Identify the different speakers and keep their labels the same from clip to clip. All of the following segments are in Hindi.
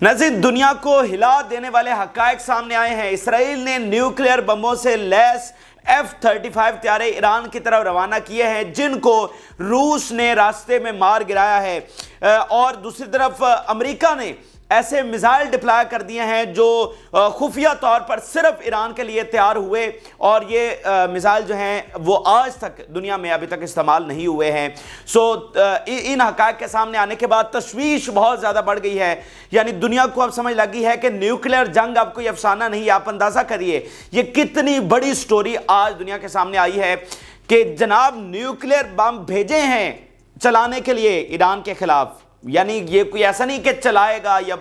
Speaker 1: नाज़रीन, दुनिया को हिला देने वाले हक़ाइक़ सामने आए हैं। इसराइल ने न्यूक्लियर बमों से लैस F-35 त्यारे ईरान की तरफ रवाना किए हैं, जिनको रूस ने रास्ते में मार गिराया है। और दूसरी तरफ अमेरिका ने ऐसे मिसाइल डिप्लॉय कर दिए हैं जो खुफिया तौर पर सिर्फ ईरान के लिए तैयार हुए, और ये मिसाइल जो हैं वो आज तक दुनिया में अभी तक इस्तेमाल नहीं हुए हैं। इन हक़ाइक़ के सामने आने के बाद तशवीश बहुत ज़्यादा बढ़ गई है। यानी दुनिया को अब समझ लगी है कि न्यूक्लियर जंग अब कोई अफसाना नहीं है। आप अंदाज़ा करिए ये कितनी बड़ी स्टोरी आज दुनिया के सामने आई है कि जनाब न्यूक्लियर बम भेजे हैं चलाने के लिए ईरान के खिलाफ। यानी ये कोई ऐसा नहीं कि चलाएगा, या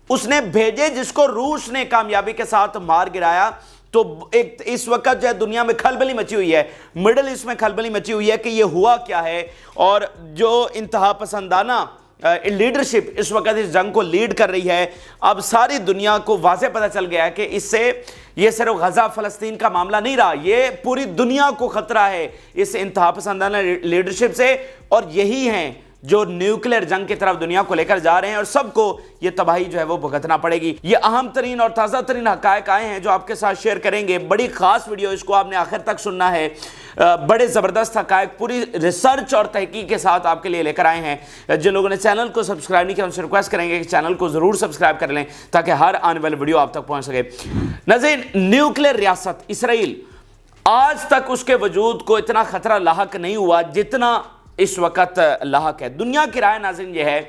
Speaker 1: उसने भेजे जिसको रूस ने कामयाबी के साथ मार गिराया। तो एक इस वक्त जो है दुनिया में खलबली मची हुई है, मिडल ईस्ट में खलबली मची हुई है कि ये हुआ क्या है। और जो इंतहा पसंदाना लीडरशिप इस वक्त इस जंग को लीड कर रही है, अब सारी दुनिया को वाज़े पता चल गया है कि इससे ये सिर्फ गजा फ़लस्तीन का मामला नहीं रहा, ये पूरी दुनिया को खतरा है इस इंतहा पसंदाना लीडरशिप से। और यही हैं जो न्यूक्लियर जंग की तरफ दुनिया को लेकर जा रहे हैं, और सबको ये तबाही जो है वो भुगतना पड़ेगी। ये अहम तरीन और ताज़ा तरीन हक़ाइक़ आए हैं जो आपके साथ शेयर करेंगे। बड़ी खास वीडियो, इसको आपने आखिर तक सुनना है। बड़े ज़बरदस्त हक़ाइक़ पूरी रिसर्च और तहकीक के साथ आपके लिए लेकर आए हैं। जिन लोगों ने चैनल को सब्सक्राइब नहीं किया उनसे रिक्वेस्ट करेंगे कि चैनल को ज़रूर सब्सक्राइब कर लें ताकि हर आने वाली वीडियो आप तक पहुँच सके। नाज़रीन, न्यूक्लियर रियासत इसराइल, आज तक उसके वजूद को इतना ख़तरा लाहक नहीं हुआ जितना इस वक्त लाहक है। दुनिया की राय नाज़रीन ये है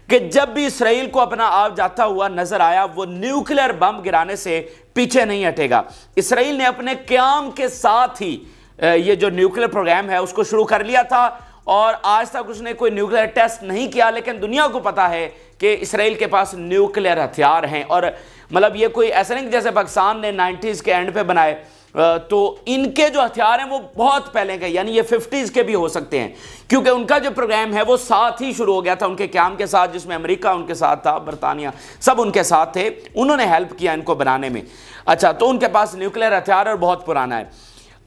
Speaker 1: कि जब भी इसराइल को अपना आप जाता हुआ नजर आया, वो न्यूक्लियर बम गिराने से पीछे नहीं हटेगा। इसराइल ने अपने क़याम के साथ ही ये जो न्यूक्लियर प्रोग्राम है उसको शुरू कर लिया था, और आज तक उसने कोई न्यूक्लियर टेस्ट नहीं किया। लेकिन दुनिया को पता है कि इसराइल के पास न्यूक्लियर हथियार हैं, और मतलब ये कोई ऐसा नहीं जैसे पाकिस्तान ने 90s के एंड पे बनाए, तो इनके जो हथियार हैं वो बहुत पहले के, यानी ये 50s के भी हो सकते हैं, क्योंकि उनका जो प्रोग्राम है वो साथ ही शुरू हो गया था उनके क़याम के साथ, जिसमें अमेरिका उनके साथ था, बरतानिया सब उनके साथ थे, उन्होंने हेल्प किया इनको बनाने में। अच्छा, तो उनके पास न्यूक्लियर हथियार और बहुत पुराना है।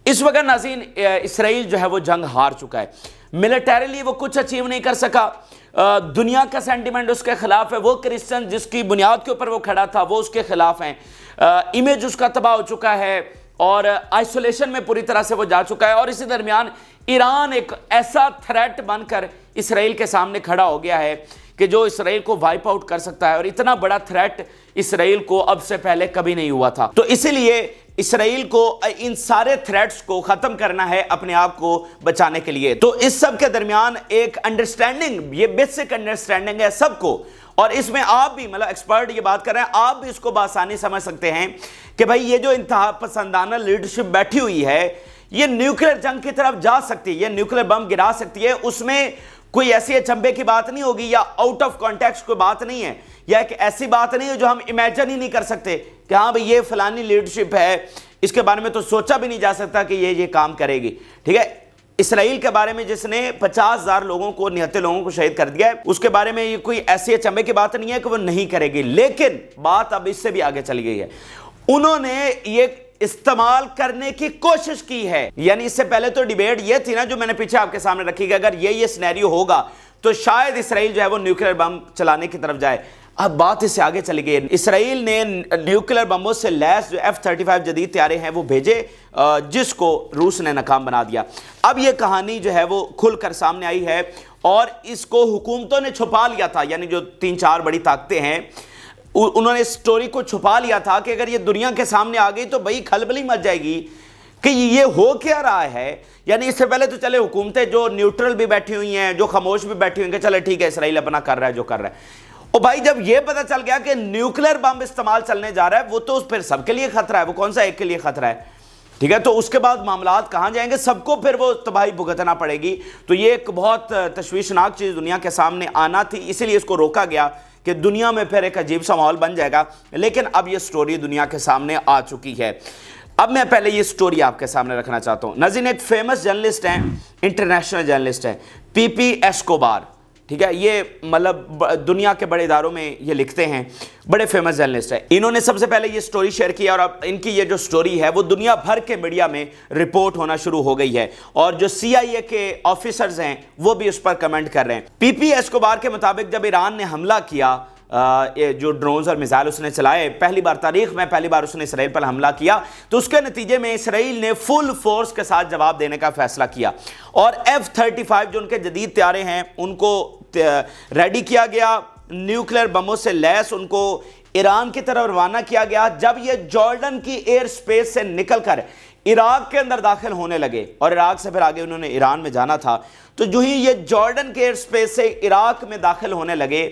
Speaker 1: इस वक्त नाज़रीन इसराइल जो है वो जंग हार चुका है, मिलिटरीली वो कुछ अचीव नहीं कर सका। दुनिया का सेंटिमेंट उसके खिलाफ है, वो क्रिश्चियन जिसकी बुनियाद के ऊपर वो खड़ा था वो उसके खिलाफ हैं। इमेज उसका तबाह हो चुका है और आइसोलेशन में पूरी तरह से वो जा चुका है। और इसी दरमियान ईरान एक ऐसा थ्रेट बनकर इसराइल के सामने खड़ा हो गया है कि जो इसराइल को वाइप आउट कर सकता है, और इतना बड़ा थ्रेट इसराइल को अब से पहले कभी नहीं हुआ था। तो इसीलिए इसराइल को इन सारे थ्रेट्स को ख़त्म करना है अपने आप को बचाने के लिए। तो इस सब के दरमियान एक अंडरस्टैंडिंग, ये बेसिक अंडरस्टैंडिंग है सबको, और इसमें आप भी मतलब एक्सपर्ट ये बात कर रहे हैं, आप भी इसको बआसानी समझ सकते हैं कि भाई ये जो इंतहा पसंदाना लीडरशिप बैठी हुई है ये न्यूक्लियर जंग की तरफ जा सकती है, ये न्यूक्लियर बम गिरा सकती है। उसमें कोई ऐसी अचंभे की बात नहीं होगी, या आउट ऑफ कॉन्टेक्स्ट कोई बात नहीं है, या एक ऐसी बात नहीं है जो हम इमेजिन ही नहीं कर सकते कि हाँ भाई ये फलानी लीडरशिप है, इसके बारे में तो सोचा भी नहीं जा सकता कि ये काम करेगी। ठीक है, इसराइल के बारे में जिसने 50,000 लोगों को, निहत्ते लोगों को शहीद कर दिया है, उसके बारे में ये कोई ऐसी अचंभे की बात नहीं है कि वो नहीं करेगी। लेकिन बात अब इससे भी आगे चली गई है, उन्होंने ये इस्तेमाल करने की कोशिश की है। यानी इससे पहले तो डिबेट ये थी ना, जो मैंने पीछे आपके सामने रखी, कि अगर ये सिनेरियो होगा तो शायद इसराइल जो है वो न्यूक्लियर बम चलाने की तरफ जाए। अब बात इससे आगे चली गई, इसराइल ने न्यूक्लियर बमों से लैस जो F-35 जदीद त्यारे हैं वो भेजे, जिसको रूस ने नाकाम बना दिया। अब ये कहानी जो है वो खुलकर सामने आई है, और इसको हुकूमतों ने छुपा लिया था। यानी जो 3-4 बड़ी ताकतें हैं उन्होंने इस स्टोरी को छुपा लिया था कि अगर ये दुनिया के सामने आ गई तो भाई खलबली मच जाएगी कि ये हो क्या रहा है। यानी इससे पहले तो चले हुकूमतें जो न्यूट्रल भी बैठी हुई हैं, जो खामोश भी बैठी हुई हैं कि चले ठीक है इसराइल अपना कर रहा है जो कर रहा है। और भाई जब ये पता चल गया कि न्यूक्लियर बम इस्तेमाल चलने जा रहा है, वो तो फिर सबके लिए खतरा है, वो कौन सा एक के लिए खतरा है। ठीक है, तो उसके बाद मामलात कहाँ जाएंगे, सबको फिर वो तबाही भुगतना पड़ेगी। तो ये एक बहुत तशवीशनाक चीज़ दुनिया के सामने आना थी, इसीलिए इसको रोका गया कि दुनिया में फिर एक अजीब सा माहौल बन जाएगा। लेकिन अब ये स्टोरी दुनिया के सामने आ चुकी है। अब मैं पहले ये स्टोरी आपके सामने रखना चाहता हूँ। नाज़रीन, एक फेमस जर्नलिस्ट हैं, इंटरनेशनल जर्नलिस्ट हैं, पीपी एस्कोबार। ठीक है, ये मतलब दुनिया के बड़े इदारों में ये लिखते हैं, बड़े फेमस जर्नलिस्ट है। इन्होंने सबसे पहले ये स्टोरी शेयर किया, और अब इनकी ये जो स्टोरी है वो दुनिया भर के मीडिया में रिपोर्ट होना शुरू हो गई है, और जो CIA के ऑफिसर्स हैं वो भी उस पर कमेंट कर रहे हैं। पीपी एस्कोबार के मुताबिक जब ईरान ने हमला किया ये जो ड्रोन्स और मिसाइल उसने चलाए, पहली बार तारीख में पहली बार उसने इसराइल पर हमला किया, तो उसके नतीजे में इसराइल ने फुल फोर्स के साथ जवाब देने का फैसला किया और F-35 जो उनके जदीद त्यारे हैं उनको रेडी किया गया, न्यूक्लियर बमों से लैस उनको ईरान की तरफ रवाना किया गया। जब ये जॉर्डन की एयर स्पेस से निकलकर इराक के अंदर दाखिल होने लगे और इराक से फिर आगे उन्होंने ईरान में जाना था, तो जो ही ये जॉर्डन के एयर स्पेस से इराक में दाखिल होने लगे,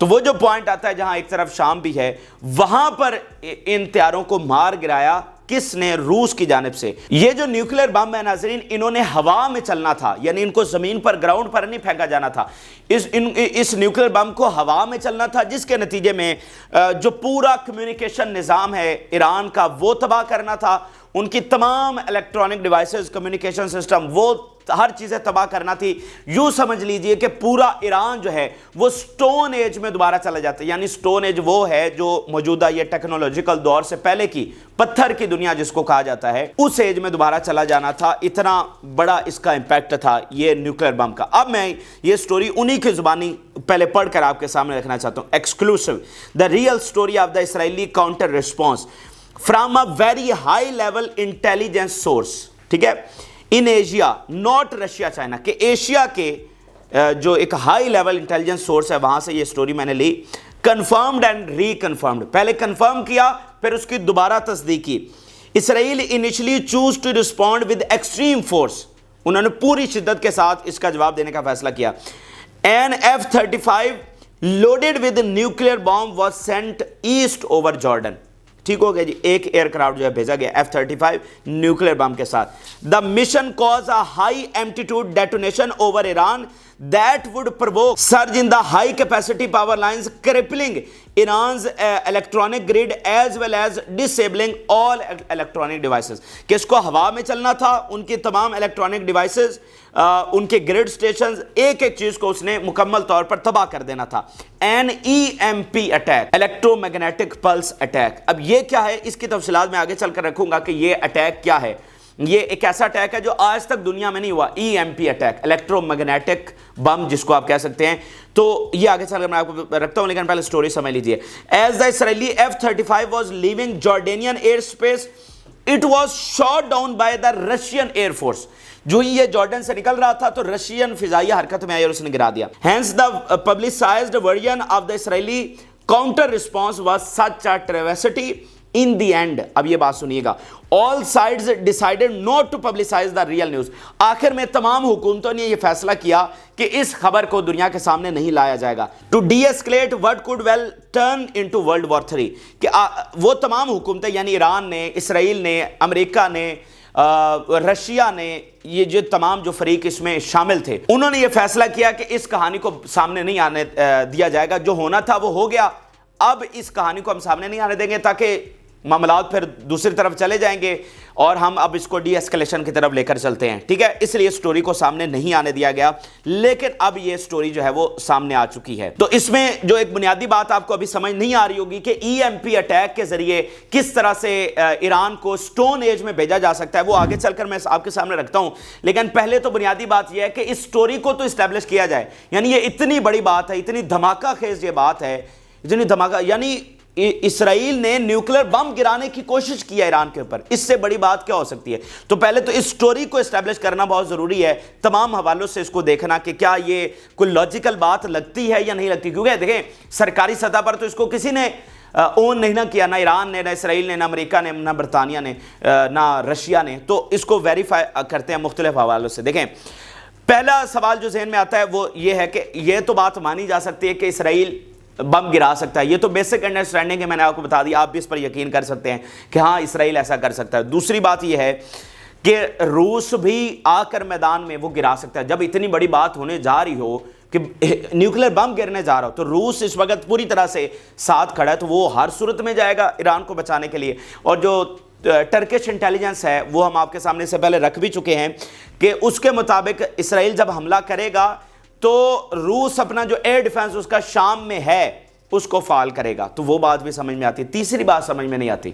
Speaker 1: तो वो जो पॉइंट आता है जहां एक तरफ शाम भी है, वहां पर इन त्यारों को मार गिराया किसने? रूस की जानिब से। ये जो न्यूक्लियर बम है नाज़रीन, इन्होंने हवा में चलना था, यानी इनको जमीन पर ग्राउंड पर नहीं फेंका जाना था। इस न्यूक्लियर बम को हवा में चलना था, जिसके नतीजे में जो पूरा कम्युनिकेशन निज़ाम है ईरान का वो तबाह करना था, उनकी तमाम इलेक्ट्रॉनिक डिवाइसेस, कम्युनिकेशन सिस्टम, वो हर चीज़ें तबाह करना थी। यूँ समझ लीजिए कि पूरा ईरान जो है वो स्टोन एज में दोबारा चला जाता है, यानी स्टोन एज वो है जो मौजूदा ये टेक्नोलॉजिकल दौर से पहले की पत्थर की दुनिया जिसको कहा जाता है, उस एज में दोबारा चला जाना था। इतना बड़ा इसका इम्पैक्ट था ये न्यूक्लियर बम का। अब मैं ये स्टोरी उन्हीं की जुबानी पहले पढ़कर आपके सामने रखना चाहता हूँ। Exclusive, the real story of the Israeli counter response from a very high level intelligence source, ठीक है, in Asia, not Russia China, के एशिया के जो एक हाई लेवल इंटेलिजेंस सोर्स है वहां से ये स्टोरी मैंने ली। कंफर्म्ड एंड रीकंफर्म्ड, पहले कंफर्म किया फिर उसकी दोबारा तस्दीक की। Israel initially choose to respond with extreme force, उन्होंने पूरी शिद्दत के साथ इसका जवाब देने का फैसला किया। An F-35 loaded with nuclear bomb was sent east over Jordan, ठीक हो गया जी, एक एयरक्राफ्ट जो है भेजा गया F-35 न्यूक्लियर बम के साथ। The mission cause a high amplitude detonation over Iran that would provoke surge in the high capacity power lines, crippling Iran's electronic grid as well as disabling all electronic devices. किसको हवा में चलना था, उनकी तमाम इलेक्ट्रॉनिक डिवाइसेस, उनके ग्रिड स्टेशंस, एक एक चीज को उसने मुकम्मल तौर पर तबाह कर देना था। An EMP attack, electromagnetic pulse attack. अब ये क्या है, इसकी तफसीलात मैं आगे चलकर रखूंगा कि ये अटैक क्या है। ये एक ऐसा अटैक है जो आज तक दुनिया में नहीं हुआ, EMP अटैक, इलेक्ट्रोमैग्नेटिक बम जिसको आप कह सकते हैं। तो ये आगे चलकर मैं आपको रखता हूं, लेकिन पहले स्टोरी समझ लीजिए। As the Israeli F-35 was leaving Jordanian air space, it was shot down by the Russian air force. जो ही ये जॉर्डन से निकल रहा था तो रशियन फिजाई हरकत में आई और उसने गिरा दिया। Hence the publicised version of the Israeli counter response was such a travesty in the end. अब ये बात सुनिएगा, all sides decided not to publicise the real news. आखिर में तमाम हुकूमतों ने यह फैसला किया कि इस खबर को दुनिया के सामने नहीं लाया जाएगा। To deescalate what could well turn into world war 3, कि वो तमाम हुकूमतें यानी ईरान ने, इसराइल ने, अमेरिका ने, रशिया ने, ये जो तमाम जो फरीक इसमें शामिल थे, उन्होंने ये फैसला किया कि इस कहानी को सामने नहीं आने दिया जाएगा। जो होना था वो हो गया, अब इस कहानी को हम सामने नहीं आने देंगे ताकि मामलात फिर दूसरी तरफ चले जाएंगे और हम अब इसको डी एस्केलेशन की तरफ लेकर चलते हैं, ठीक है। इसलिए स्टोरी को सामने नहीं आने दिया गया, लेकिन अब ये स्टोरी जो है वो सामने आ चुकी है। तो इसमें जो एक बुनियादी बात आपको अभी समझ नहीं आ रही होगी कि EMP अटैक के जरिए किस तरह से ईरान को स्टोन एज में भेजा जा सकता है, वो आगे चलकर मैं आपके सामने रखता हूं। लेकिन पहले तो बुनियादी बात यह है कि इस स्टोरी को तो इस्टेब्लिश किया जाए, यानी ये इतनी बड़ी बात है, इतनी धमाका खेज ये बात है, इतनी धमाका, यानी इसराइल ने न्यूक्लियर बम गिराने की कोशिश की है ईरान के ऊपर, इससे बड़ी बात क्या हो सकती है। तो पहले तो इस स्टोरी को एस्टैब्लिश करना बहुत जरूरी है, तमाम हवालों से इसको देखना कि क्या ये कोई लॉजिकल बात लगती है या नहीं लगती। क्योंकि देखें सरकारी सतह पर तो इसको किसी ने ओन नहीं ना किया, ना ईरान ने, ना इसराइल ने, ना अमेरिका ने, ना बरतानिया ने, ना रशिया ने, तो इसको वेरीफाई करते हैं मुख्तलिफ हवालों से। देखें पहला सवाल जो जहन में आता है वो ये है कि यह तो बात मानी जा सकती है कि इसराइल बम गिरा सकता है, ये तो बेसिक अंडरस्टैंडिंग है, मैंने आपको बता दिया, आप भी इस पर यकीन कर सकते हैं कि हाँ इसराइल ऐसा कर सकता है। दूसरी बात यह है कि रूस भी आकर मैदान में वो गिरा सकता है। जब इतनी बड़ी बात होने जा रही हो कि न्यूक्लियर बम गिरने जा रहा हो, तो रूस इस वक्त पूरी तरह से साथ खड़ा है, तो वो हर सूरत में जाएगा ईरान को बचाने के लिए। और जो टर्किश इंटेलिजेंस है वो हम आपके सामने से पहले रख भी चुके हैं कि उसके मुताबिक इसराइल जब हमला करेगा तो रूस अपना जो एयर डिफेंस उसका शाम में है उसको फाल करेगा। तो वो बात भी समझ में आती है। तीसरी बात समझ में नहीं आती,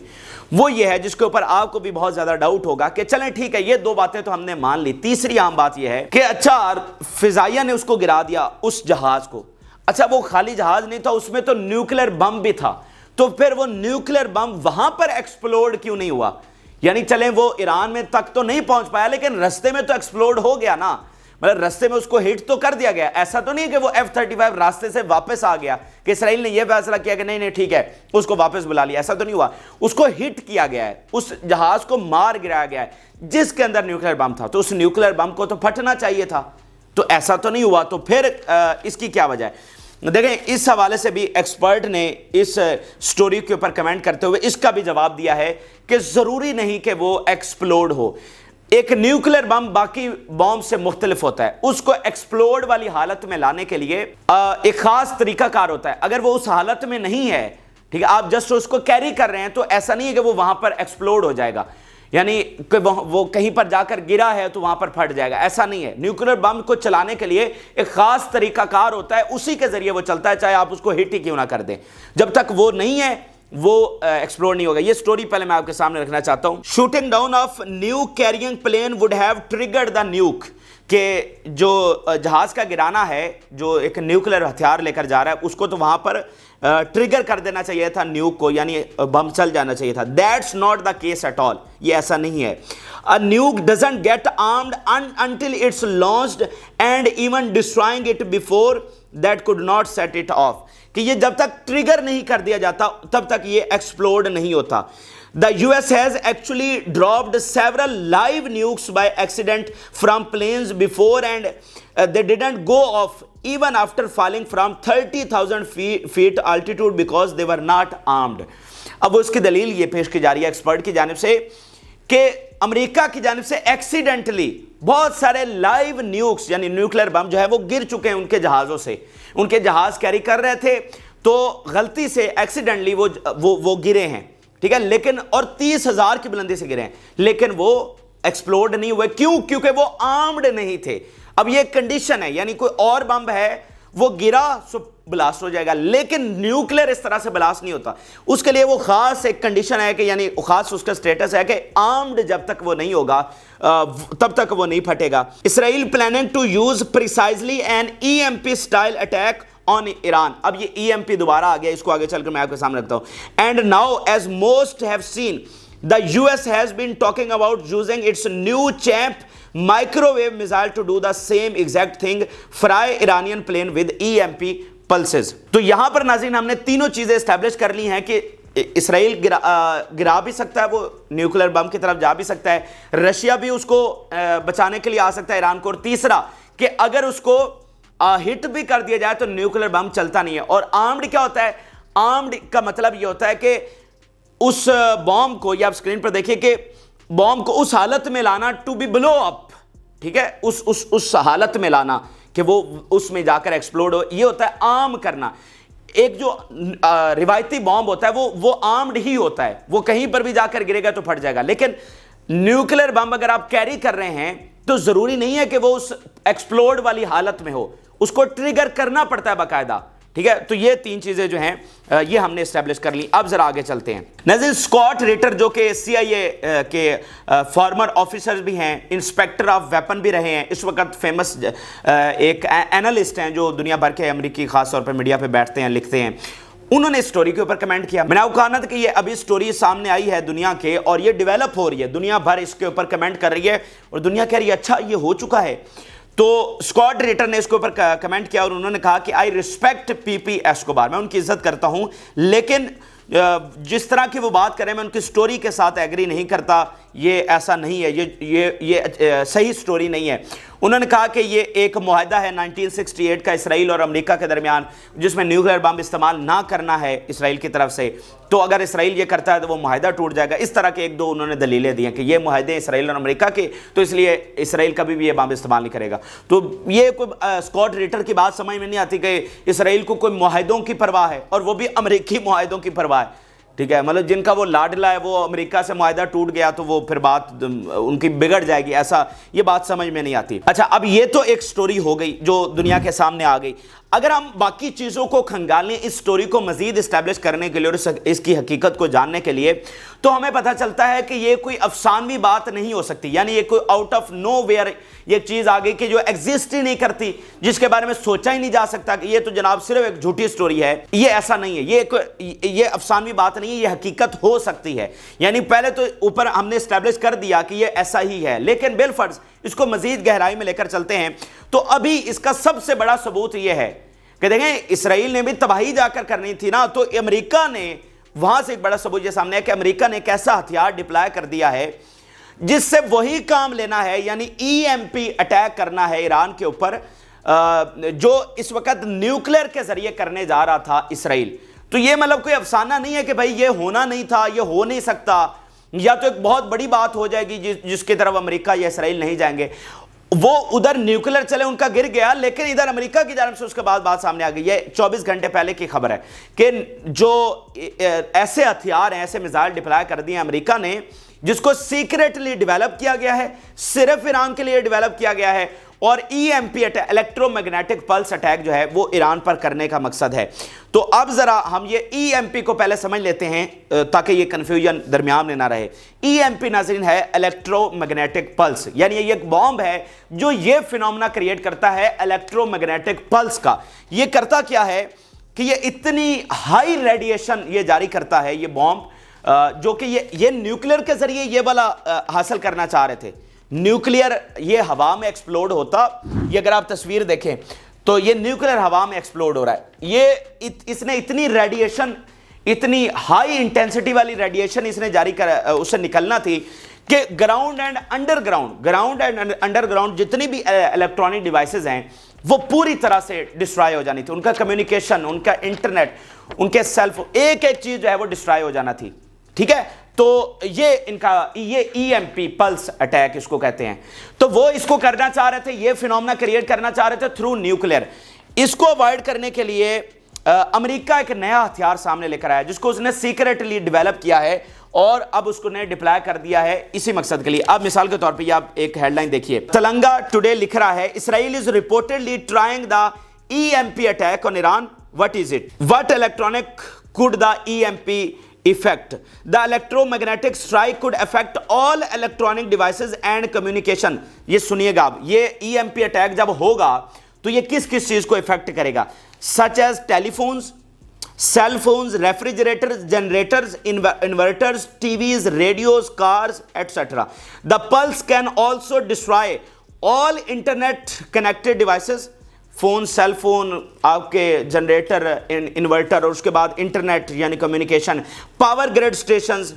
Speaker 1: वो ये है जिसके ऊपर आपको भी बहुत ज्यादा डाउट होगा कि चलें ठीक है ये दो बातें तो हमने मान ली, तीसरी आम बात ये है कि अच्छा फिजाइया ने उसको गिरा दिया उस जहाज को, अच्छा, वो खाली जहाज नहीं था, उसमें तो न्यूक्लियर बम भी था, तो फिर वो न्यूक्लियर बम वहां पर एक्सप्लोड क्यों नहीं हुआ? यानी चले वो ईरान में तक तो नहीं पहुंच पाया, लेकिन रास्ते में तो एक्सप्लोड हो गया ना, मतलब रास्ते में उसको हिट तो कर दिया गया। ऐसा तो नहीं कि वो F-35 रास्ते से वापस आ गया कि इसराइल ने यह फैसला किया कि नहीं नहीं ठीक है उसको वापस बुला लिया, ऐसा तो नहीं हुआ। उसको हिट किया गया है, उस जहाज को मार गिराया गया है जिसके अंदर न्यूक्लियर बम था, तो उस न्यूक्लियर बम को तो फटना चाहिए था, तो ऐसा तो नहीं हुआ। तो फिर इसकी क्या वजह है? देखें, इस हवाले से भी एक्सपर्ट ने इस स्टोरी के ऊपर कमेंट करते हुए इसका भी जवाब दिया है कि जरूरी नहीं कि वो एक्सप्लोड हो। एक न्यूक्लियर बम बाकी बॉम्ब से मुख्तलिफ होता है, उसको एक्सप्लोड वाली हालत में लाने के लिए एक खास तरीकाकार होता है। अगर वो उस हालत में नहीं है, ठीक है, आप जस्ट उसको कैरी कर रहे हैं, तो ऐसा नहीं है कि वो वहां पर एक्सप्लोड हो जाएगा, यानी कि वो कहीं पर जाकर गिरा है तो वहां पर फट जाएगा, ऐसा नहीं है। न्यूक्लियर बम को चलाने के लिए एक खास तरीकाकार होता है, उसी के जरिए वो चलता है, चाहे आप उसको हिट ही क्यों ना कर दें। जब तक वो नहीं है वो एक्सप्लोर नहीं होगा। ये स्टोरी पहले मैं आपके सामने रखना चाहता हूं। Shooting down of nuke carrying plane would have triggered the nuke, के जो जहाज का गिराना है, जो एक न्यूक्लियर हथियार लेकर जा रहा है, उसको तो वहां पर ट्रिगर कर देना चाहिए था न्यूक को, यानी बम चल जाना चाहिए था। That's not the case at all, ये ऐसा नहीं है। A nuke doesn't get armed until it's launched and even destroying it before that could not set it off, कि ये जब तक ट्रिगर नहीं कर दिया जाता तब तक ये एक्सप्लोड नहीं होता। The US has actually dropped several live nukes by accident from planes before and they didn't go off even after falling from 30,000 feet altitude because they were not armed। अब उसकी दलील ये पेश की जा रही है एक्सपर्ट की जानिब से कि अमेरिका की जानिब से एक्सीडेंटली बहुत सारे लाइव न्यूक्स यानी न्यूक्लियर बम जो है वो गिर चुके हैं उनके जहाज़ों से। उनके जहाज़ कैरी कर रहे थे तो गलती से एक्सीडेंटली वो गिरे हैं, ठीक है, लेकिन और 30,000 की बुलंदी से गिरे हैं, लेकिन वो एक्सप्लोड नहीं हुए। क्यों? क्योंकि वो आर्म्ड नहीं थे। अब ये कंडीशन है, यानी कोई और बम है वो गिरा सो ब्लास्ट हो जाएगा, लेकिन न्यूक्लियर इस तरह से ब्लास्ट नहीं होता। उसके लिए वो खास एक कंडीशन है कि यानी खास उसका स्टेटस है कि आर्म्ड जब तक वो नहीं होगा तब तक वो नहीं फटेगा। Israel planning to use precisely an EMP style attack on Iran. अब ये EMP दोबारा आ गया, इसको आगे चलकर मैं आपके सामने रखता हूं। And now as most have seen the US has been talking about using its new champ microwave missile to do the same exact thing, fry Iranian plane with EMP pulses. तो यहां पर नाज़रीन हमने तीनों चीजें एस्टैब्लिश कर ली हैं कि इसराइल गिरा भी सकता है, वो न्यूक्लियर बम की तरफ जा भी सकता है, रशिया भी उसको बचाने के लिए आ सकता है ईरान को, और तीसरा कि अगर उसको हिट भी कर दिया जाए तो न्यूक्लियर बम चलता नहीं है। और आर्म्ड क्या होता है? आर्म्ड का मतलब यह होता है कि उस बॉम्ब को, या आप स्क्रीन पर देखिए कि बॉम्ब को उस हालत में लाना टू बी ब्लो अप, ठीक है, उस हालत में लाना कि वो उसमें जाकर एक्सप्लोड हो, ये होता है आर्म करना। एक जो रिवायती बॉम्ब होता है वो आर्म्ड ही होता है, वो कहीं पर भी जाकर गिरेगा तो फट जाएगा। लेकिन न्यूक्लियर बम अगर आप कैरी कर रहे हैं तो जरूरी नहीं है कि वो उस एक्सप्लोड वाली हालत में हो, उसको ट्रिगर करना पड़ता है बाकायदा, ठीक है। तो ये तीन चीजें जो हैं ये हमने एस्टेब्लिश कर ली। अब जरा आगे चलते हैं। नाज़रीन, स्कॉट रिटर जो कि CIA के फॉर्मर ऑफिसर भी हैं, इंस्पेक्टर ऑफ वेपन भी रहे हैं, इस वक्त फेमस एक एनालिस्ट हैं जो दुनिया भर के अमेरिकी खास तौर पर मीडिया पे बैठते हैं, लिखते हैं, उन्होंने इस स्टोरी के ऊपर कमेंट किया। मैंने आपको कहा था कि ये अभी स्टोरी सामने आई है दुनिया के और ये डेवलप हो रही है, दुनिया भर इसके ऊपर कमेंट कर रही है और दुनिया कह रही है अच्छा ये हो चुका है। तो स्कॉट रिटर ने इसके ऊपर कमेंट किया और उन्होंने कहा कि आई रिस्पेक्ट PP एस्कोबार, मैं उनकी इज्जत करता हूं, लेकिन जिस तरह की वो बात करें मैं उनकी स्टोरी के साथ एग्री नहीं करता, ये ऐसा नहीं है, ये सही स्टोरी नहीं है। उन्होंने कहा कि ये एक मुआहदा है 1968 का इसराइल और अमेरिका के दरमियान, जिसमें न्यूक्लियर बम इस्तेमाल ना करना है इसराइल की तरफ से, तो अगर इसराइल ये करता है तो वो मुआहदा टूट जाएगा। इस तरह के एक दो उन्होंने दलीलें दी हैं कि ये मुआहदे इसराइल और अमेरिका के, तो इसलिए इसराइल कभी भी ये बम इस्तेमाल नहीं करेगा। तो ये कोई स्कॉट रिटर की बात समझ में नहीं आती कि इसराइल को कोई मुआहदों की परवाह है और वो भी अमेरिकी मुआहदों की परवाह है, ठीक है, मतलब जिनका वो लाडला है, वो अमेरिका से मुआहदा टूट गया तो वो फिर बात उनकी बिगड़ जाएगी, ऐसा ये बात समझ में नहीं आती। अच्छा, अब ये तो एक स्टोरी हो गई जो दुनिया के सामने आ गई। अगर हम बाकी चीजों को खंगालें, इस स्टोरी को मजीद इस्टेब्लिश करने के लिए और इसकी हकीकत को जानने के लिए, तो हमें पता चलता है कि ये कोई अफसानवी बात नहीं हो सकती, यानी ये कोई आउट ऑफ नो वेयर ये चीज आ गई कि जो एग्जिस्ट ही नहीं करती, जिसके बारे में सोचा ही नहीं जा सकता कि ये तो जनाब सिर्फ एक झूठी स्टोरी है। ये ऐसा नहीं है, ये अफसानवी बात नहीं है, ये हकीकत हो सकती है। यानी पहले तो ऊपर हमने इस्टेब्लिश कर दिया कि ये ऐसा ही है, लेकिन बिलफर्ज इसको मजीद गहराई में लेकर चलते हैं तो अभी इसका सबसे बड़ा सबूत यह है कि देखें, इसराइल ने भी तबाही जाकर करनी थी ना, तो अमेरिका ने वहां से एक बड़ा सबूत ये सामने है कि अमेरिका ने एक ऐसा हथियार डिप्लॉय कर दिया है जिससे वही काम लेना है, यानी ईएमपी अटैक करना है ईरान के ऊपर, जो इस वक्त न्यूक्लियर के जरिए करने जा रहा था इसराइल। तो ये मतलब कोई अफसाना नहीं है कि भाई ये होना नहीं था, ये हो नहीं सकता, या तो एक बहुत बड़ी बात हो जाएगी जिसकी तरफ अमेरिका या इसराइल नहीं जाएंगे। वो उधर न्यूक्लियर चले, उनका गिर गया, लेकिन इधर अमेरिका की जानब से उसके बाद बात सामने आ गई। ये 24 घंटे पहले की खबर है कि जो ऐसे हथियार हैं, ऐसे मिसाइल डिप्लॉय कर दिए अमेरिका ने, जिसको सीक्रेटली डेवलप किया गया है, सिर्फ ईरान के लिए डेवलप किया गया है, और EMP attack, electromagnetic pulse attack जो है वो ईरान पर करने का मकसद है। तो अब जरा हम ये ईएमपी को पहले समझ लेते हैं ताकि ये कंफ्यूजन दरमियान में ना रहे। ईएमपी नाज़रीन है इलेक्ट्रोमैग्नेटिक पल्स, यानी ये एक बॉम्ब है जो ये फिनोमेना क्रिएट करता है इलेक्ट्रोमैग्नेटिक पल्स का। ये करता क्या है कि ये इतनी हाई रेडिएशन ये जारी करता है, ये बॉम्ब, जो कि ये न्यूक्लियर के जरिए ये वाला हासिल करना चाह रहे थे। न्यूक्लियर ये हवा में एक्सप्लोड होता, ये अगर आप तस्वीर देखें तो ये न्यूक्लियर हवा में एक्सप्लोड हो रहा है। इसने इतनी रेडिएशन, इतनी हाई इंटेंसिटी वाली रेडिएशन इसने जारी कर उससे निकलना थी कि ग्राउंड एंड अंडरग्राउंड जितनी भी इलेक्ट्रॉनिक डिवाइसेस हैं वो पूरी तरह से डिस्ट्रॉय हो जानी थी। उनका कम्युनिकेशन, उनका इंटरनेट, उनके सेल्फ, एक एक चीज जो है वो डिस्ट्रॉय हो जाना थी। ठीक है, तो ये ईएमपी पल्स अटैक इसको कहते हैं। तो वो इसको करना चाह रहे थे, ये फिनोमेना क्रिएट करना चाह रहे थे थ्रू न्यूक्लियर। इसको अवॉइड करने के लिए अमेरिका एक नया हथियार सामने लेकर आया जिसको उसने सीक्रेटली डेवलप किया है और अब उसको ने डिप्लॉय कर दिया है इसी मकसद के लिए। अब मिसाल के तौर पे आप एक हेडलाइन देखिए, तेलंगा टुडे लिख रहा है, Israel is reportedly trying the EMP attack on Iran, what is it, what electronic could the EMP effect, the electromagnetic strike could affect all electronic devices and communication। ये सुनिएगा आप, ये EMP अटैक जब होगा तो ये किस किस चीज को इफेक्ट करेगा, such as telephones, cell phones, refrigerators, generators, inverters, TVs, radios, cars, etc. The pulse can also destroy all internet connected devices, phone, cell phone, आपके जनरेटर, इन्वर्टर और उसके बाद इंटरनेट यानी कम्युनिकेशन, पावर ग्रिड स्टेशंस,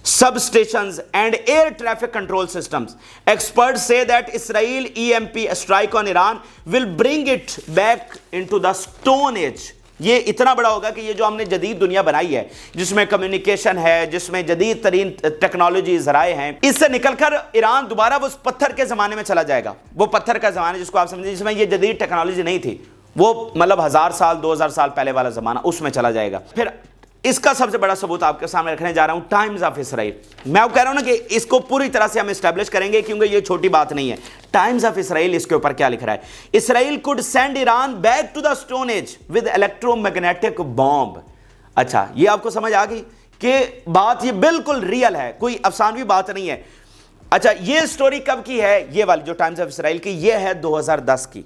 Speaker 1: सब stations and air traffic control systems. Experts से that Israel EMP strike on Iran will bring it back into the stone age. ये इतना बड़ा होगा कि ये जो हमने जदीद दुनिया बनाई है, जिसमें कम्युनिकेशन है, जिसमें जदीद तरीन टेक्नोलॉजी जराए हैं, इससे निकलकर ईरान दोबारा वो उस पत्थर के जमाने में चला जाएगा। वो पत्थर का जमाना जिसको आप समझिए, जिसमें ये जदीद टेक्नोलॉजी नहीं थी, वो मतलब 1000 साल 2000 साल पहले वाला जमाना, उसमें चला जाएगा। फिर इसका सबसे बड़ा सबूत आपके सामने रखने जा रहा हूं, टाइम्स ऑफ इसराइल। मैं आपको कह रहा हूं ना कि इसको पूरी तरह से हम एस्टैब्लिश करेंगे क्योंकि ये छोटी बात नहीं है। टाइम्स ऑफ इसराइल इसके ऊपर क्या लिख रहा है, Israel could send Iran back to the stone age with electromagnetic bomb. अच्छा, ये आपको समझ आ गई कि बात ये बिल्कुल रियल है, कोई अफसानवी बात नहीं है। अच्छा, ये स्टोरी कब की है, ये वाली जो टाइम्स ऑफ इसराइल की, ये है 2010 की।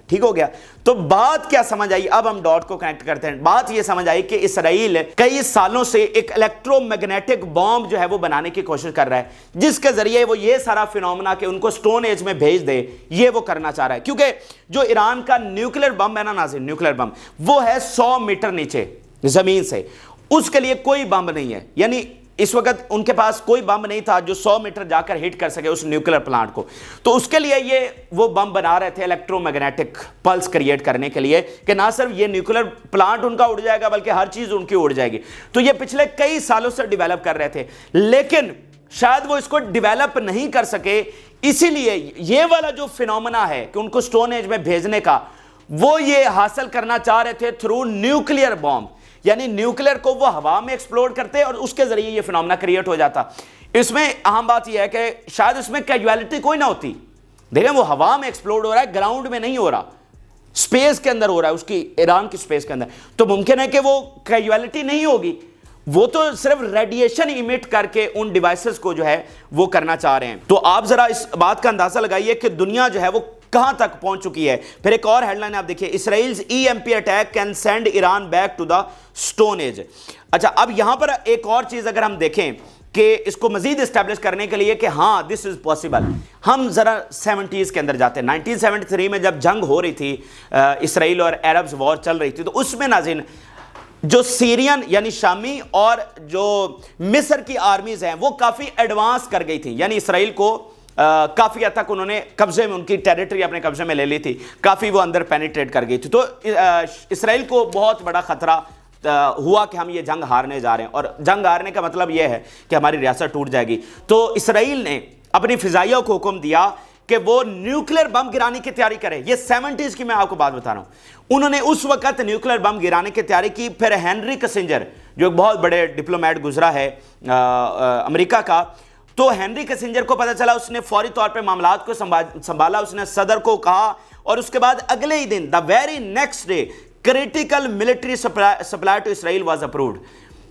Speaker 1: ठीक हो गया, तो बात क्या समझ आई, अब हम डॉट को कनेक्ट करते हैं। बात यह समझ आई कि इसराइल कई सालों से एक इलेक्ट्रोमैग्नेटिक बॉम्ब जो है वो बनाने की कोशिश कर रहा है, जिसके जरिए वो ये सारा फिनोमेना कि उनको स्टोन एज में भेज दे, ये वो करना चाह रहा है। क्योंकि जो ईरान का न्यूक्लियर बम है ना नाज़रीन, न्यूक्लियर बम वो है 100 मीटर नीचे जमीन से, उसके लिए कोई बम नहीं है। यानी इस वक्त उनके पास कोई बम नहीं था जो 100 मीटर जाकर हिट कर सके उस न्यूक्लियर प्लांट को। तो उसके लिए ये वो बम बना रहे थे इलेक्ट्रोमैग्नेटिक पल्स क्रिएट करने के लिए कि ना सिर्फ ये न्यूक्लियर प्लांट उनका उड़ जाएगा बल्कि हर चीज उनकी उड़ जाएगी। तो ये पिछले कई सालों से डेवलप कर रहे थे, लेकिन शायद वो इसको डेवलप नहीं कर सके, इसीलिए ये वाला जो फिनोमेना है कि उनको स्टोन एज में भेजने का, वो ये हासिल करना चाह रहे थे थ्रू न्यूक्लियर बॉम्ब। यानी न्यूक्लियर को वो हवा में एक्सप्लोड करते और उसके जरिए ये फिनोमेना क्रिएट हो जाता। इसमें अहम बात यह है कि शायद इसमें कैजुअलिटी कोई ना होती। देखें, वो हवा में एक्सप्लोड हो रहा है, ग्राउंड में नहीं हो रहा। स्पेस के अंदर हो रहा है, उसकी ईरान की स्पेस के अंदर, तो मुमकिन है कि वो कैजुअलिटी नहीं होगी, वो तो सिर्फ रेडिएशन इमिट करके उन डिवाइसेस को जो है वो करना चाह रहे हैं। तो आप जरा इस बात का अंदाजा लगाइए कि दुनिया जो है वो कहां तक पहुंच चुकी है। फिर एक और हेडलाइन आप देखिए, Israel's EMP attack can send Iran back to the stone age. अच्छा, अब यहां पर एक और चीज अगर हम देखें कि इसको मजीद एस्टैब्लिश करने के लिए कि हाँ दिस इज पॉसिबल, हम जरा 70s के अंदर जाते हैं। 1973 में जब जंग हो रही थी, इसराइल और अरब्स वॉर चल रही थी, तो उसमें नाज़रीन जो सीरियन यानी शामी और जो मिस्र की आर्मीज हैं वो काफी एडवांस कर गई थी, यानी इसराइल को काफी हद तक उन्होंने कब्जे में, उनकी टेरिटरी अपने कब्जे में ले ली थी, काफी वो अंदर पेनिट्रेट कर गई थी। तो इसराइल को बहुत बड़ा खतरा हुआ कि हम ये जंग हारने जा रहे हैं, और जंग हारने का मतलब यह है कि हमारी रियासत टूट जाएगी। तो इसराइल ने अपनी फिजाइया को हुक्म दिया कि वो न्यूक्लियर बम गिराने की तैयारी करे। ये 70s की मैं आपको बात बता रहा हूं, उन्होंने उस वक्त न्यूक्लियर बम गिराने की तैयारी की। फिर हेनरी किसिंजर जो एक बहुत बड़े डिप्लोमेट गुजरा है अमेरिका का, तो हेनरी किसिंजर को पता चला, उसने फौरी तौर पे मामलात को संभाला, उसने सदर को कहा, और उसके बाद अगले ही दिन the very next day critical military supply to Israel was approved,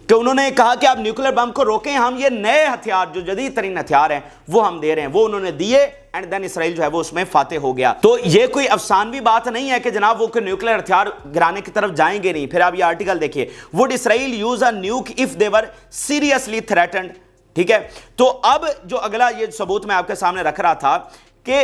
Speaker 1: कि उन्होंने कहा कि आप न्यूक्लियर बम को रोकें, हम ये नए हथियार जो जदीद तरीन हथियार हैं वो हम दे रहे हैं। वो उन्होंने दिए एंड देन इसराइल जो है वो उसमें फातेह हो गया। तो ये कोई अफसानवी बात नहीं है कि जनाब वो न्यूक्लियर हथियार गिराने की तरफ जाएंगे नहीं। फिर आप ये आर्टिकल देखिए, would Israel use a न्यूक if they were seriously threatened. ठीक है, तो अब जो अगला ये सबूत मैं आपके सामने रख रहा था कि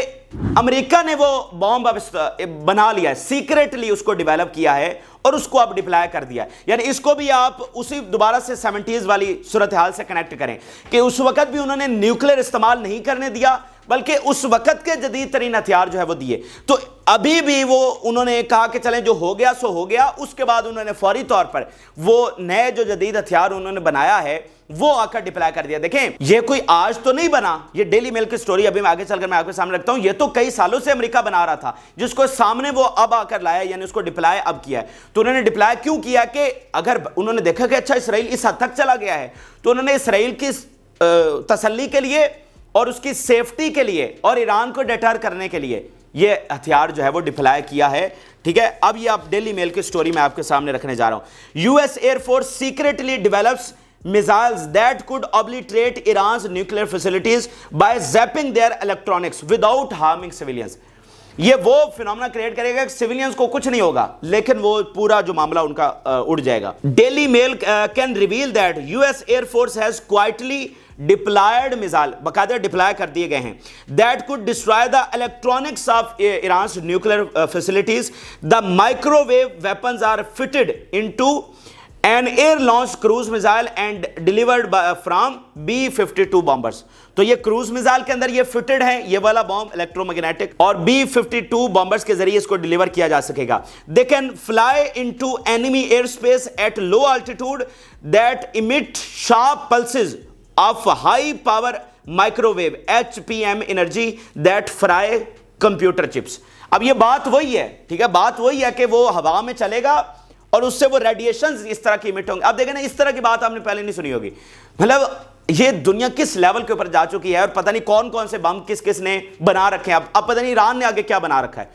Speaker 1: अमेरिका ने वो बॉम्ब अब बना लिया है, सीक्रेटली उसको डेवलप किया है और उसको अब डिप्लॉय कर दिया है। यानी इसको भी आप उसी दोबारा से 70s वाली सूरत हाल से कनेक्ट करें कि उस वक्त भी उन्होंने न्यूक्लियर इस्तेमाल नहीं करने दिया, बल्कि उस वक्त के जदीद तरीन हथियार जो है वो दिए। तो अभी भी वो उन्होंने कहा कि चलें जो हो गया सो हो गया। उसके बाद उन्होंने फौरी तौर पर वो नए जो जदीद हथियार उन्होंने बनाया है वो आकर डिप्लॉय कर दिया। देखें, ये कोई आज तो नहीं बना, ये डेली मेल की स्टोरी अभी मैं आगे चलकर मैं आपके सामने रखता हूं। ये तो कई सालों से अमेरिका बना रहा था, जिसको सामने वो अब आकर लाया, यानी उसको डिप्लॉय अब किया है। तो उन्होंने डिप्लॉय क्यों किया कि अगर उन्होंने देखा कि अच्छा इसराइल इस हद तक चला गया है, तो उन्होंने इसराइल की तसल्ली के लिए और उसकी सेफ्टी के लिए और ईरान को डिटर करने के लिए ये हथियार जो है वो डिप्लॉय किया है। ठीक है, अब ये आप डेली मेल की स्टोरी मैं आपके सामने रखने जा रहा हूं। US air force secretly develops missiles that could obliterate Iran's nuclear facilities by zapping their electronics without harming civilians। ये वो फिनोमेना क्रिएट करेगा कि सिविलियंस को कुछ नहीं होगा, लेकिन वो पूरा जो मामला उनका उड़ जाएगा। Daily Mail can reveal that US air force has quietly deployed missile, बाकायदा डिप्लॉय कर दिए गए हैं, that could destroy the electronics of Iran's nuclear facilities. The microwave weapons are fitted into an air launched cruise missile and delivered from B-52 bombers। तो ये क्रूज मिसाइल के अंदर ये फिटेड है, ये वाला बॉम्ब इलेक्ट्रोमैग्नेटिक, और B-52 बॉम्बर्स के जरिए इसको डिलीवर किया जा सकेगा। They can fly into enemy air space at low altitude that emit sharp pulses of high power microwave HPM energy that fry computer chips. अब ये बात वही है, ठीक है, बात वही है कि वो हवा में चलेगा और उससे वो रेडिएशंस इस तरह की इमिट होंगे। आप देखें ना, इस तरह की बात आपने पहले नहीं सुनी होगी। मतलब ये दुनिया किस लेवल के ऊपर जा चुकी है, और पता नहीं कौन कौन से बम किस किस ने बना रखे हैं। अब पता नहीं ईरान ने आगे क्या बना रखा है।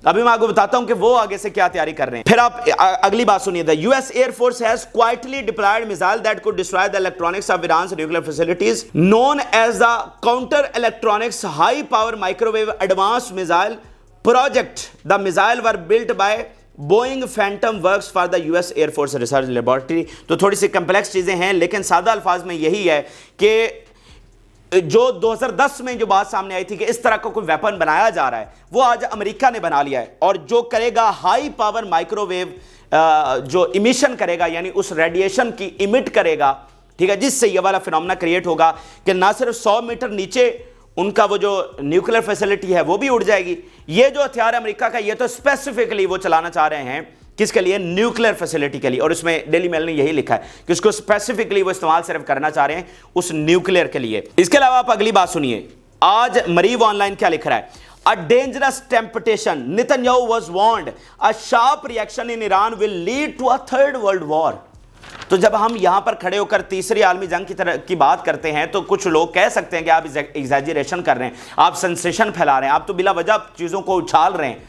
Speaker 1: अभी मैं आपको बताता हूं कि वो आगे से क्या तैयारी कर रहे हैं। फिर आप अगली बात सुनिए, the US air force has quietly deployed missile that could destroy the electronics of Iran's nuclear facilities known as the counter electronics high power microwave advance missile project. The missile were built by Boeing Phantom Works for the US air force research laboratory. तो थोड़ी सी कंप्लेक्स चीज़ें हैं, लेकिन सादा अल्फाज में यही है कि जो 2010 में जो बात सामने आई थी कि इस तरह का कोई वेपन बनाया जा रहा है, वो आज अमेरिका ने बना लिया है, और जो करेगा हाई पावर माइक्रोवेव जो इमिशन करेगा, यानी उस रेडिएशन की इमिट करेगा, ठीक है, जिससे ये वाला फिनोमेना क्रिएट होगा कि ना सिर्फ 100 मीटर नीचे उनका वो जो न्यूक्लियर फैसिलिटी है वो भी उड़ जाएगी। ये जो हथियार अमेरिका का, ये तो स्पेसिफिकली वो चलाना चाह रहे हैं किसके लिए, न्यूक्लियर फैसिलिटी के लिए, और इसमें डेली मेल ने यही लिखा है कि उसको स्पेसिफिकली वो इस्तेमाल सिर्फ करना चाह रहे हैं उस न्यूक्लियर के लिए। इसके अलावा आप अगली बात सुनिए, आज मरीव ऑनलाइन क्या लिख रहा है, a dangerous temptation, Netanyahu was warned, a sharp reaction in Iran will lead to a third world war. तो जब हम यहां पर खड़े होकर तीसरी आलमी जंग की तरह की बात करते हैं, तो कुछ लोग कह सकते हैं कि आप एग्जैजरेशन कर रहे हैं, आप सेंसेशन फैला रहे हैं, आप तो बिला वजह चीजों को उछाल रहे हैं।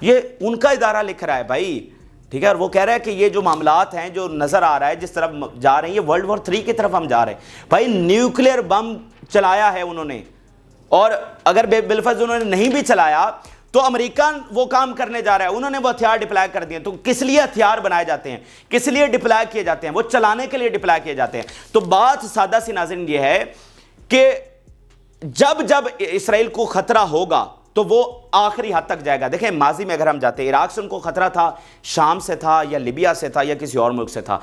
Speaker 1: ये उनका इदारा लिख रहा है भाई, ठीक है। और वो कह रहा है कि ये जो मामलात हैं, जो नजर आ रहा है जिस तरफ जा रहे हैं, ये वर्ल्ड वॉर 3 की तरफ हम जा रहे हैं भाई। न्यूक्लियर बम चलाया है उन्होंने, और अगर बिलफर्ज उन्होंने नहीं भी चलाया तो अमेरिका वो काम करने जा रहा है, उन्होंने वो हथियार डिप्लॉय कर दिए। तो किस लिए हथियार बनाए जाते हैं, किस लिए डिप्लॉय किए जाते हैं? वो चलाने के लिए डिप्लॉय किए जाते हैं। तो बात सादा सी नाज़रीन ये है कि जब जब इसराइल को खतरा होगा तो वो आखिरी हद तक जाएगा। देखें, माजी में अगर हम जाते हैं, इराक से उनको खतरा था, शाम से था, या लिबिया से था, या किसी और मुल्क से था,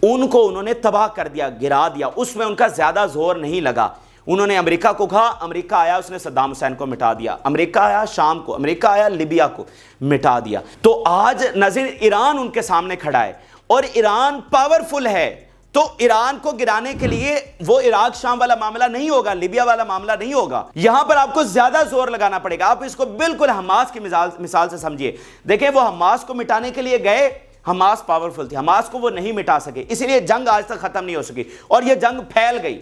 Speaker 1: उनको उन्होंने तबाह कर दिया, गिरा दिया, उसमें उनका ज्यादा जोर नहीं लगा। उन्होंने अमेरिका को कहा, अमेरिका आया, उसने सद्दाम हुसैन को मिटा दिया, अमेरिका आया शाम को, अमेरिका आया लिबिया को मिटा दिया। तो आज नज़ीर ईरान उनके सामने खड़ा है, और ईरान पावरफुल है, तो ईरान को गिराने के लिए वो इराक शाम वाला मामला नहीं होगा, लिबिया वाला मामला नहीं होगा। यहां पर आपको ज्यादा जोर लगाना पड़ेगा। आप इसको बिल्कुल हमास की मिसाल से समझिए। देखिए, वो हमास को मिटाने के लिए गए, हमास पावरफुल थी, हमास को वो नहीं मिटा सके, इसलिए जंग आज तक खत्म नहीं हो सकी, और ये जंग फैल गई,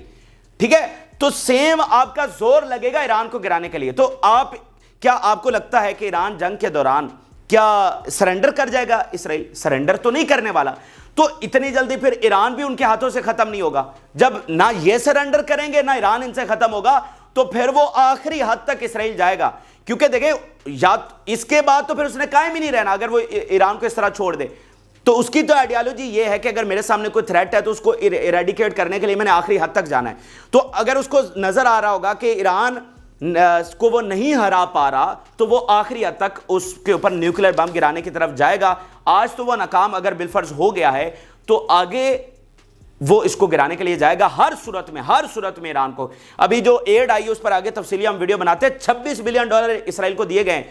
Speaker 1: ठीक है। तो सेम आपका जोर लगेगा ईरान को गिराने के लिए। तो क्या आपको लगता है कि ईरान जंग के दौरान क्या सरेंडर कर जाएगा? इसराइल सरेंडर तो नहीं करने वाला। तो इतनी जल्दी फिर ईरान भी उनके हाथों से खत्म नहीं होगा। जब ना ये सरेंडर करेंगे, ना ईरान इनसे खत्म होगा, तो फिर वो आखिरी हद तक इसराइल जाएगा। क्योंकि देखिए, या इसके बाद तो फिर उसने कायम ही नहीं रहना। अगर वो ईरान को इस तरह छोड़ दे, तो उसकी तो आइडियोलॉजी ये है कि अगर मेरे सामने कोई थ्रेट है तो उसको इरेडिकेट करने के लिए मैंने आखिरी हद तक जाना है। तो अगर उसको नजर आ रहा होगा कि ईरान को वो नहीं हरा पा रहा, तो वो आखिरी हद तक उसके ऊपर न्यूक्लियर बम गिराने की तरफ जाएगा। आज तो वो नाकाम अगर बिलफर्ज हो गया है, तो आगे वो इसको गिराने के लिए जाएगा हर सूरत में ईरान को। अभी जो एड आई उस पर आगे तफसीली हम वीडियो बनाते हैं। $26 बिलियन इसराइल को दिए गए।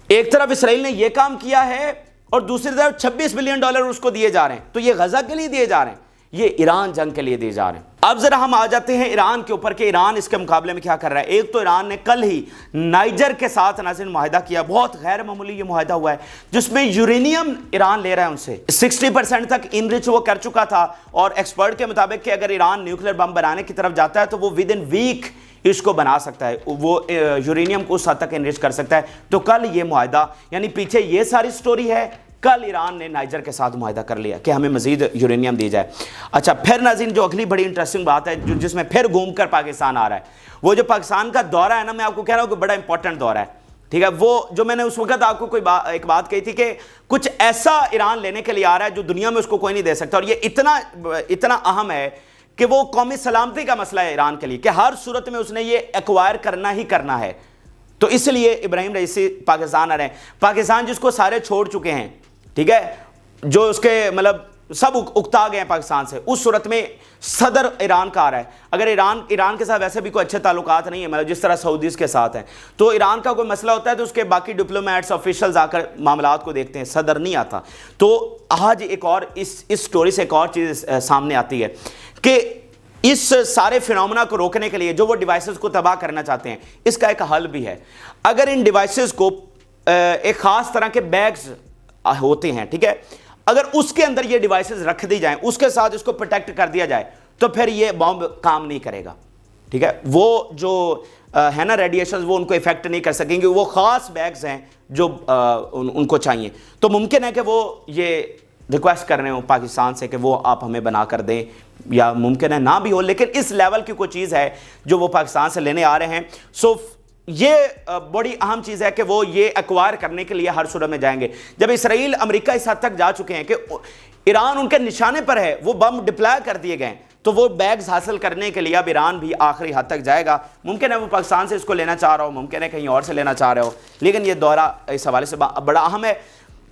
Speaker 1: एक तरफ इसराइल ने यह काम किया है, और दूसरी तरफ $26 बिलियन उसको दिए जा रहे हैं। तो ये गजा के लिए दिए जा रहे हैं, ये ईरान जंग के लिए दिए जा रहे हैं। अब जरा हम आ जाते हैं ईरान के ऊपर कि ईरान इसके मुकाबले में क्या कर रहा है। एक तो ईरान ने कल ही नाइजर के साथ नाज़रीन मुआहिदा किया, बहुत गैर मामूली ये मुआहिदा हुआ है, जिसमें यूरेनियम ईरान ले रहा है उनसे। 60% तक इनरिच वो कर चुका था, और एक्सपर्ट के मुताबिक कि अगर ईरान न्यूक्लियर बम बनाने की तरफ जाता है तो वो विद इन वीक इसको बना सकता है, वो यूरेनियम को उस हद तक इनरिच कर सकता है। तो कल ये मुआहिदा, यानी पीछे ये सारी स्टोरी है, कल ईरान ने नाइजर के साथ मुआहिदा कर लिया कि हमें मजीद यूरेनियम दी जाए। अच्छा, फिर नाज़रीन जो अगली बड़ी इंटरेस्टिंग बात है, जिसमें फिर घूमकर पाकिस्तान आ रहा है, वो जो पाकिस्तान का दौरा है ना, मैं आपको कह रहा हूँ कि बड़ा इंपॉर्टेंट दौरा है, ठीक है। वो जो मैंने उस वक्त आपको एक बात कही थी कि कुछ ऐसा ईरान लेने के लिए आ रहा है जो दुनिया में उसको कोई नहीं दे सकता, और ये इतना अहम है कि वो कौमी सलामती का मसला है ईरान के लिए, कि हर सूरत में उसने ये एक्वायर करना ही करना है। तो इसलिए इब्राहिम रईसी पाकिस्तान आ रहे हैं। पाकिस्तान जिसको सारे छोड़ चुके हैं, ठीक है, जो उसके मतलब सब उकता गए हैं पाकिस्तान से, उस सूरत में सदर ईरान का आ रहा है। अगर ईरान के साथ वैसे भी कोई अच्छे ताल्लुकात नहीं है, मतलब जिस तरह सऊदीज़ के साथ हैं, तो ईरान का कोई मसला होता है तो उसके बाकी डिप्लोमेट्स ऑफिशियल्स आकर मामलात को देखते हैं, सदर नहीं आता। तो आज एक और इस स्टोरी से एक और चीज़ सामने आती है कि इस सारे फिनोमेना को रोकने के लिए जो वो डिवाइसेस को तबाह करना चाहते हैं, इसका एक हल भी है। अगर इन डिवाइसेस को एक ख़ास तरह के बैग्स होते हैं, ठीक है, अगर उसके अंदर ये डिवाइसेस रख दी जाएं, उसके साथ इसको प्रोटेक्ट कर दिया जाए, तो फिर ये बॉम्ब काम नहीं करेगा, ठीक है। वो जो है ना रेडिएशन, वो उनको इफेक्ट नहीं कर सकेंगे। वो ख़ास बैग्स हैं जो उनको चाहिए। तो मुमकिन है कि वो ये रिक्वेस्ट कर रहे हो पाकिस्तान से कि वो आप हमें बना कर दें, या मुमकिन है ना भी हो, लेकिन इस लेवल की कोई चीज़ है जो वो पाकिस्तान से लेने आ रहे हैं। सो ये बड़ी अहम चीज़ है कि वो ये एक्वायर करने के लिए हर सूरत में जाएंगे। जब इसराइल अमेरिका इस हद तक जा चुके हैं कि ईरान उनके निशाने पर है, वो बम डिप्लॉय कर दिए गए, तो वो बैग्स हासिल करने के लिए अब ईरान भी आखिरी हद तक जाएगा। मुमकिन है वो पाकिस्तान से इसको लेना चाह रहा हो, मुमकिन है कहीं और से लेना चाह रहे हो, लेकिन ये दौरा इस हवाले से बड़ा अहम है।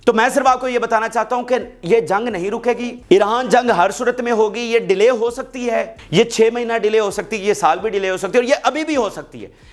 Speaker 1: तो मैं सिर्फ आपको ये बताना चाहता हूं कि ये जंग नहीं रुकेगी, ईरान जंग हर सूरत में होगी। ये डिले हो सकती है, ये 6 महीना डिले हो सकती है, ये साल भी डिले हो सकती है, और ये अभी भी हो सकती है।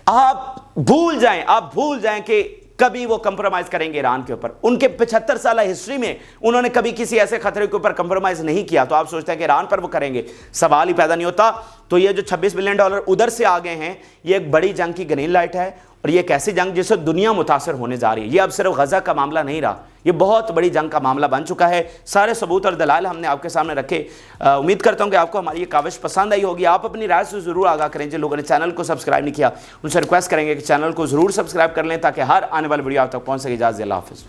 Speaker 1: आप भूल जाएं कि कभी वो कंप्रोमाइज करेंगे ईरान के ऊपर। उनके 75 साल हिस्ट्री में उन्होंने कभी किसी ऐसे खतरे के ऊपर कंप्रोमाइज नहीं किया। तो आप सोचते हैं कि ईरान पर वो करेंगे, सवाल ही पैदा नहीं होता। तो ये जो $26 बिलियन उधर से आ गए हैं, ये एक बड़ी जंग की ग्रीन लाइट है, और ये एक ऐसी जंग जिससे दुनिया मुतासर होने जा रही है। ये अब सिर्फ गजा का मामला नहीं रहा, ये बहुत बड़ी जंग का मामला बन चुका है। सारे सबूत और दलाल हमने आपके सामने रखे। उम्मीद करता हूं कि आपको हमारी ये काविश पसंद आई होगी। आप अपनी राय से ज़रूर आगाह करें। जिन लोगों ने चैनल को सब्सक्राइब नहीं किया उनसे रिक्वेस्ट करेंगे कि चैनल को ज़रूर सब्सक्राइब कर लें ताकि हर आने वाली वीडियो आप तक पहुँच सके। इजाज़त, अल्लाह हाफ़िज़।